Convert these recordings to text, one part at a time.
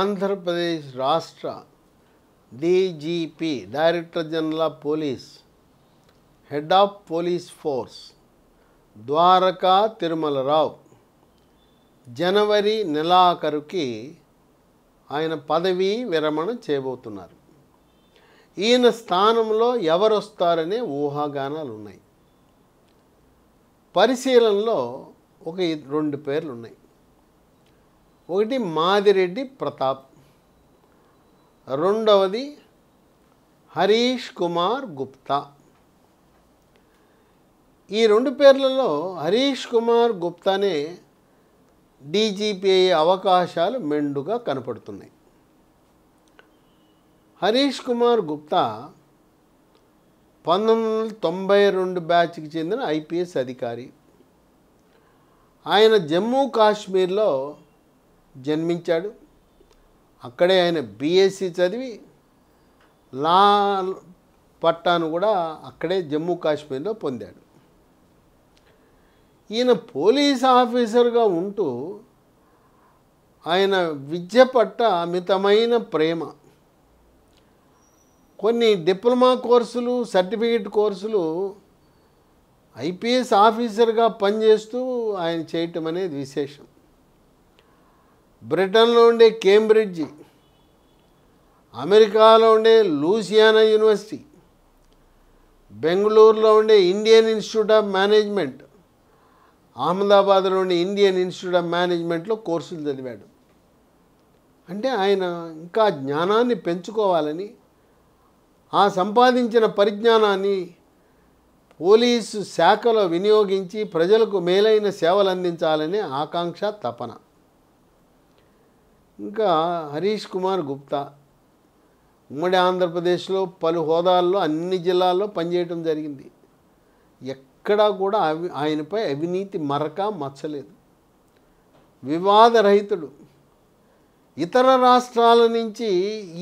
ఆంధ్రప్రదేశ్ రాష్ట్ర DGP director general of police head of police force Dwaraka Tirumala Rao జనవరి నెలాఖరుకి ఆయన పదవీ విరమణ చేయబోతున్నారు. ఈయన స్థానంలో ఎవరు వస్తారనే ఊహాగానాలు ఉన్నాయి. పరిశీలనలో ఒక 2 పేర్లు ఉన్నాయి. ఒకటి మాదిరెడ్డి ప్రతాప్, రెండవది హరీష్ కుమార్ గుప్తా. ఈ 2 పేర్లలో హరీష్ కుమార్ గుప్తానే డీజీపీ అయ్యే అవకాశాలు మెండుగా కనపడుతున్నాయి. హరీష్ కుమార్ గుప్తా 1992 బ్యాచ్కి చెందిన ఐపీఎస్ అధికారి. ఆయన జమ్మూ కాశ్మీర్లో జన్మించాడు. అక్కడే ఆయన బీఎస్సీ చదివి లా పట్టాను కూడా అక్కడే జమ్మూ కాశ్మీర్లో పొందాడు. ఈయన పోలీస్ ఆఫీసర్గా ఉంటూ ఆయన విద్య పట్ల అమితమైన ప్రేమ. కొన్ని డిప్లొమా కోర్సులు, సర్టిఫికేట్ కోర్సులు ఐపీఎస్ ఆఫీసర్గా పనిచేస్తూ ఆయన చేయటం అనేది విశేషం. బ్రిటన్లో ఉండే కేంబ్రిడ్జి, అమెరికాలో ఉండే లూసియానా యూనివర్సిటీ, బెంగళూరులో ఉండే ఇండియన్ ఇన్స్టిట్యూట్ ఆఫ్ మేనేజ్మెంట్, అహ్మదాబాద్లో ఉండే ఇండియన్ ఇన్స్టిట్యూట్ ఆఫ్ మేనేజ్మెంట్లో కోర్సులు చదివాడు. అంటే ఆయన ఇంకా జ్ఞానాన్ని పెంచుకోవాలని, ఆ సంపాదించిన పరిజ్ఞానాన్ని పోలీసు శాఖలో వినియోగించి ప్రజలకు మేలైన సేవలు అందించాలనే ఆకాంక్ష, తపన. ఇంకా హరీష్ కుమార్ గుప్తా ఉమ్మడి ఆంధ్రప్రదేశ్లో పలు హోదాల్లో అన్ని జిల్లాల్లో పనిచేయటం జరిగింది. ఎక్కడా కూడా ఆయనపై అవినీతి మరక మచ్చలేదు. వివాదరహితుడు. ఇతర రాష్ట్రాల నుంచి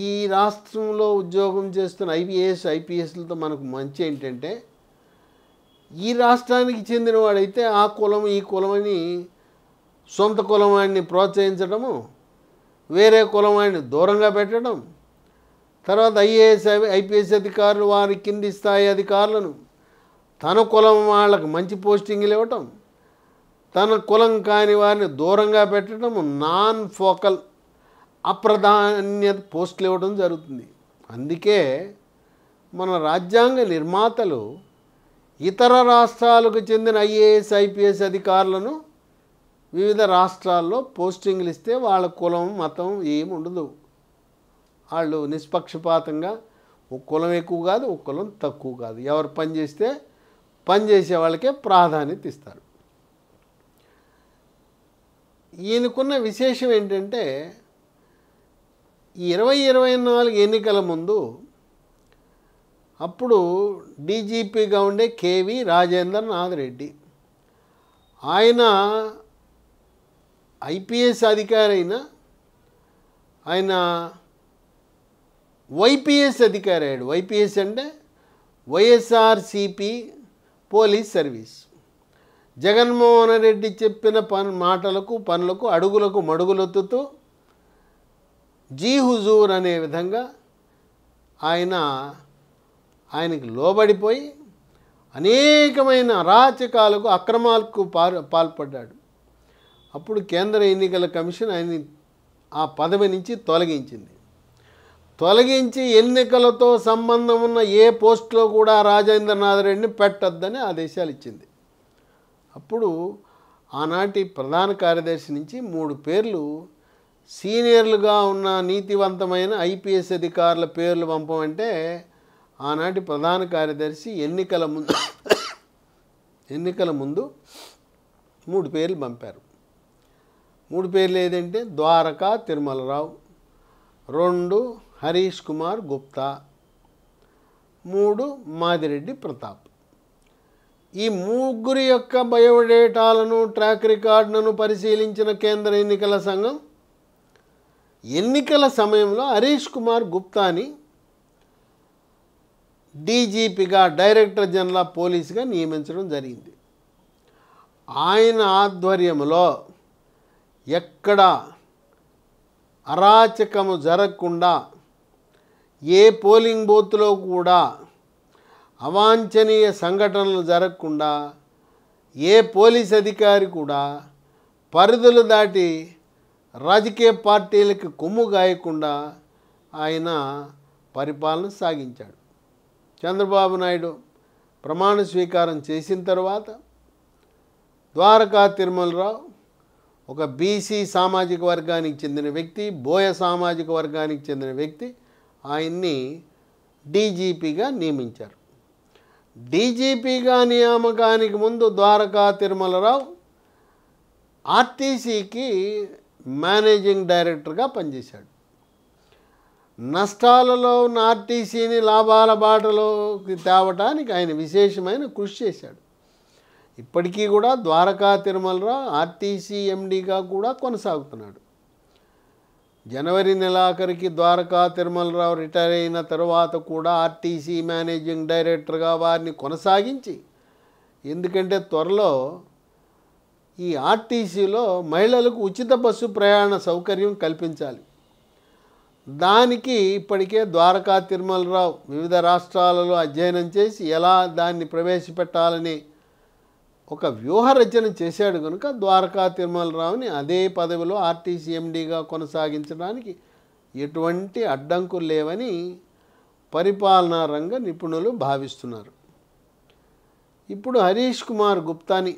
ఈ రాష్ట్రంలో ఉద్యోగం చేస్తున్న ఐపీఎస్లతో మనకు మంచి ఏంటంటే, ఈ రాష్ట్రానికి చెందినవాడైతే ఆ కులం ఈ కులమని సొంత కులవాడిని ప్రోత్సహించడము, వేరే కులవాడిని దూరంగా పెట్టడం, తర్వాత ఐపీఎస్ అధికారులు వారి కింది స్థాయి అధికారులను తన కులం వాళ్ళకి మంచి పోస్టింగ్లు ఇవ్వటం, తన కులం కాని వారిని దూరంగా పెట్టడం, నాన్ ఫోకల్ అప్రాధాన్యత పోస్టులు ఇవ్వడం జరుగుతుంది. అందుకే మన రాజ్యాంగ నిర్మాతలు ఇతర రాష్ట్రాలకు చెందిన ఐపీఎస్ అధికారులను వివిధ రాష్ట్రాల్లో పోస్టింగ్లు ఇస్తే వాళ్ళ కులం మతం ఏమి ఉండదు. వాళ్ళు నిష్పక్షపాతంగా ఒక కులం ఎక్కువ కాదు, ఒక కులం తక్కువ కాదు. ఎవరు పని చేస్తే పని చేసే వాళ్ళకే ప్రాధాన్యత ఇస్తారు. ఈయనకున్న విశేషం ఏంటంటే, 2024 ఎన్నికల ముందు అప్పుడు డీజీపీగా ఉండే కేవి రాజేంద్రనాథ్ రెడ్డి, ఆయన ఐపీఎస్ అధికారి అయినా ఆయన వైపీఎస్ అధికారి అయ్యాడు. వైపీఎస్ అంటే వైఎస్ఆర్సీపీ పోలీస్ సర్వీస్. జగన్మోహన్ రెడ్డి చెప్పిన మాటలకు పనులకు అడుగులకు మడుగులొత్తుతూ జీ హుజూర్ అనే విధంగా ఆయనకి లోబడిపోయి అనేకమైన అరాచకాలకు, అక్రమాలకు పాల్పడ్డాడు. అప్పుడు కేంద్ర ఎన్నికల కమిషన్ ఆయన ఆ పదవి నుంచి తొలగించి ఎన్నికలతో సంబంధం ఉన్న ఏ పోస్టులో కూడా రాజేంద్రనాథ్ రెడ్డిని పెట్టొద్దని ఆదేశాలు ఇచ్చింది. అప్పుడు ఆనాటి ప్రధాన కార్యదర్శి నుంచి 3 పేర్లు సీనియర్లుగా ఉన్న నీతివంతమైన ఐపీఎస్ అధికారుల పేర్లు పంపమంటే ఆనాటి ప్రధాన కార్యదర్శి ఎన్నికల ముందు 3 పేర్లు పంపారు. 3 పేర్లు ఏదంటే ద్వారకా తిరుమలరావు, 2 హరీష్ కుమార్ గుప్తా, 3 మాదిరెడ్డి ప్రతాప్. ఈ 3 యొక్క బయోడేటాలను, ట్రాక్ రికార్డులను పరిశీలించిన కేంద్ర ఎన్నికల సంఘం ఎన్నికల సమయంలో హరీష్ కుమార్ గుప్తాని డీజీపీగా, డైరెక్టర్ జనరల్ ఆఫ్ పోలీస్గా నియమించడం జరిగింది. ఆయన ఆధ్వర్యంలో ఎక్కడ అరాచకము జరగకుండా, ఏ పోలింగ్ బూత్లో కూడా అవాంఛనీయ సంఘటనలు జరగకుండా, ఏ పోలీస్ అధికారి కూడా పరిధులు దాటి రాజకీయ పార్టీలకు కొమ్ము గాయకుండా ఆయన పరిపాలన సాగించాడు. చంద్రబాబు నాయుడు ప్రమాణ స్వీకారం చేసిన తర్వాత ద్వారకా తిరుమలరావు ఒక బీసీ సామాజిక వర్గానికి చెందిన వ్యక్తి, బోయ సామాజిక వర్గానికి చెందిన వ్యక్తి, ఆయన్ని డీజీపీగా నియమించారు. డీజీపీగా నియామకానికి ముందు ద్వారకా తిరుమలరావు ఆర్టీసీకి మేనేజింగ్ డైరెక్టర్గా పనిచేశాడు. నష్టాలలో ఉన్న ఆర్టీసీని లాభాల బాటలోకి తేవటానికి ఆయన విశేషమైన కృషి చేశాడు. ఇప్పటికీ కూడా ద్వారకా తిరుమలరావు ఆర్టీసీ ఎండీగా కూడా కొనసాగుతున్నాడు. జనవరి నెలాఖరికి ద్వారకా తిరుమలరావు రిటైర్ అయిన తర్వాత కూడా ఆర్టీసీ మేనేజింగ్ డైరెక్టర్గా వారిని కొనసాగించి, ఎందుకంటే త్వరలో ఈ ఆర్టీసీలో మహిళలకు ఉచిత బస్సు ప్రయాణ సౌకర్యం కల్పించాలి. దానికి ఇప్పటికే ద్వారకా తిరుమలరావు వివిధ రాష్ట్రాలలో అధ్యయనం చేసి ఎలా దాన్ని ప్రవేశపెట్టాలని ఒక వ్యూహరచన చేశాడు. కనుక ద్వారకా తిరుమలరావుని అదే పదవిలో ఆర్టీసీ ఎండీగా కొనసాగించడానికి ఎటువంటి అడ్డంకులు లేవని పరిపాలనా రంగ నిపుణులు భావిస్తున్నారు. ఇప్పుడు హరీష్ కుమార్ గుప్తాని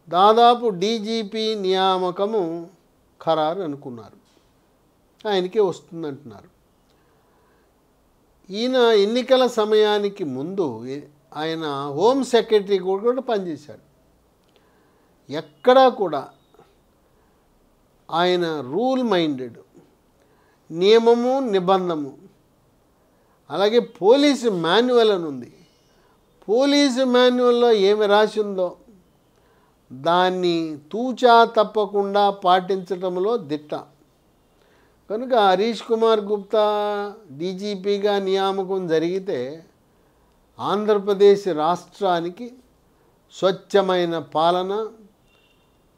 దాదాపు డీజీపీ నియామకము ఖరారు అనుకున్నారు, ఆయనకే వస్తుందంటున్నారు. ఈయన ఎన్నికల సమయానికి ముందు ఆయన హోమ్ సెక్రటరీ కూడా పనిచేశాడు. ఎక్కడా కూడా ఆయన రూల్ మైండెడ్, నియమము నిబంధము. అలాగే పోలీసు మాన్యువల్ అని ఉంది. పోలీసు మాన్యువల్లో ఏమి రాసి ఉందో దాన్ని తూచా తప్పకుండా పాటించటంలో దిట్ట. కనుక హరీష్ కుమార్ గుప్తా డీజీపీగా నియామకం జరిగితే ఆంధ్రప్రదేశ్ రాష్ట్రానికి స్వచ్ఛమైన పాలన,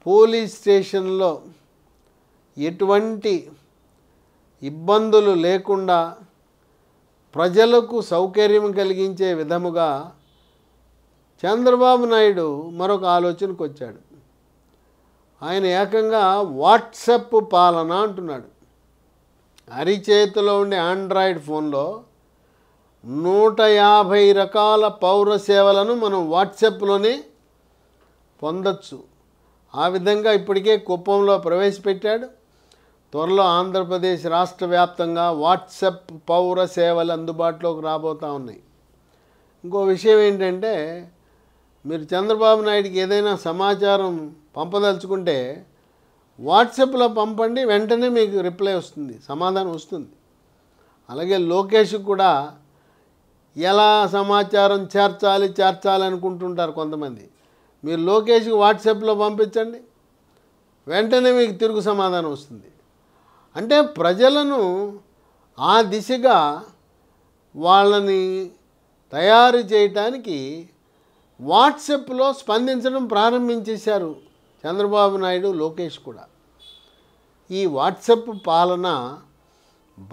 పోలీస్ స్టేషన్లో ఎటువంటి ఇబ్బందులు లేకుండా ప్రజలకు సౌకర్యం కలిగించే విధముగా చంద్రబాబు నాయుడు మరొక ఆలోచనకు వచ్చాడు. ఆయన ఏకంగా వాట్సప్ పాలన అంటున్నాడు. అరిచేతిలో ఉండే ఆండ్రాయిడ్ ఫోన్లో 150 రకాల పౌర సేవలను మనం వాట్సాప్లోనే పొందొచ్చు. ఆ విధంగా ఇప్పటికే కుప్పంలో ప్రవేశపెట్టాడు. త్వరలో ఆంధ్రప్రదేశ్ రాష్ట్ర వ్యాప్తంగా వాట్సాప్ పౌర సేవలు అందుబాటులోకి రాబోతూ ఉన్నాయి. ఇంకో విషయం ఏంటంటే, మీరు చంద్రబాబు నాయుడికి ఏదైనా సమాచారం పంపదలుచుకుంటే వాట్సాప్లో పంపండి, వెంటనే మీకు రిప్లై వస్తుంది, సమాధానం వస్తుంది. అలాగే లోకేష్కి కూడా ఎలా సమాచారం చేర్చాలనుకుంటుంటారు కొంతమంది. మీరు లోకేష్కి వాట్సాప్లో పంపించండి, వెంటనే మీకు తిరుగు సమాధానం వస్తుంది. అంటే ప్రజలను ఆ దిశగా వాళ్ళని తయారు చేయటానికి వాట్సాప్లో స్పందించడం ప్రారంభించేశారు చంద్రబాబు నాయుడు, లోకేష్ కూడా. ఈ వాట్సాప్ పాలన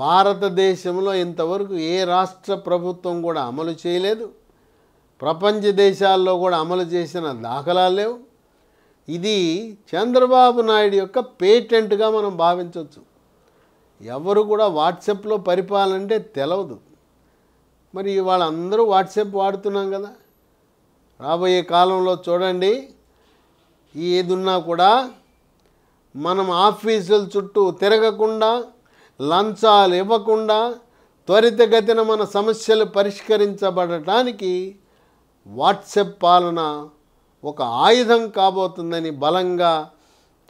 భారతదేశంలో ఇంతవరకు ఏ రాష్ట్ర ప్రభుత్వం కూడా అమలు చేయలేదు. ప్రపంచ దేశాల్లో కూడా అమలు చేసిన దాఖలాలు లేవు. ఇది చంద్రబాబు నాయుడు యొక్క పేటెంట్గా మనం భావించవచ్చు. ఎవరు కూడా వాట్సాప్లో పరిపాలన అంటే తెలవదు. మరి వాళ్ళందరూ వాట్సాప్ వాడుతున్నాం కదా. రాబోయే కాలంలో చూడండి, ఏదున్నా కూడా మనం ఆఫీసుల చుట్టూ తిరగకుండా, లంచాలు ఇవ్వకుండా త్వరితగతిన మన సమస్యలు పరిష్కరించబడటానికి వాట్సాప్ పాలన ఒక ఆయుధం కాబోతుందని బలంగా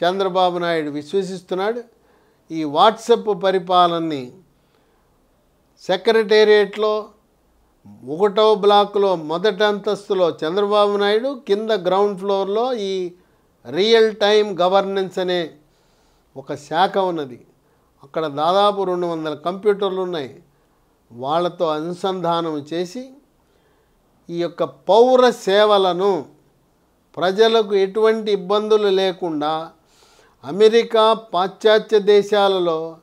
చంద్రబాబు నాయుడు విశ్వసిస్తున్నాడు. ఈ వాట్సాప్ పరిపాలనని సెక్రటేరియట్లో 1వ బ్లాక్లో మొదటి అంతస్తులో చంద్రబాబు నాయుడు, కింద గ్రౌండ్ ఫ్లోర్లో ఈ రియల్ టైం గవర్నెన్స్ అనే ఒక శాఖ ఉన్నది. అక్కడ దాదాపు 200 కంప్యూటర్లు ఉన్నాయి. వాళ్ళతో అనుసంధానం చేసి ఈ యొక్క పౌర సేవలను ప్రజలకు ఎటువంటి ఇబ్బందులు లేకుండా అమెరికా పాశ్చాత్య దేశాలలో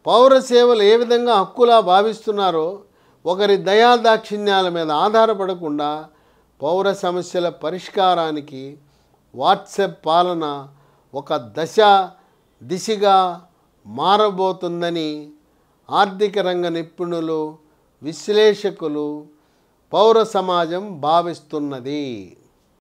పౌర సేవలు ఏ విధంగా హక్కులా భావిస్తున్నారో ఒకరి దయాదాక్షిణ్యాల మీద ఆధారపడకుండా పౌర సమస్యల పరిష్కారానికి వాట్సాప్ పాలన ఒక దిశగా మారబోతుందని ఆర్థిక రంగ నిపుణులు, విశ్లేషకులు, పౌర సమాజం భావిస్తున్నది.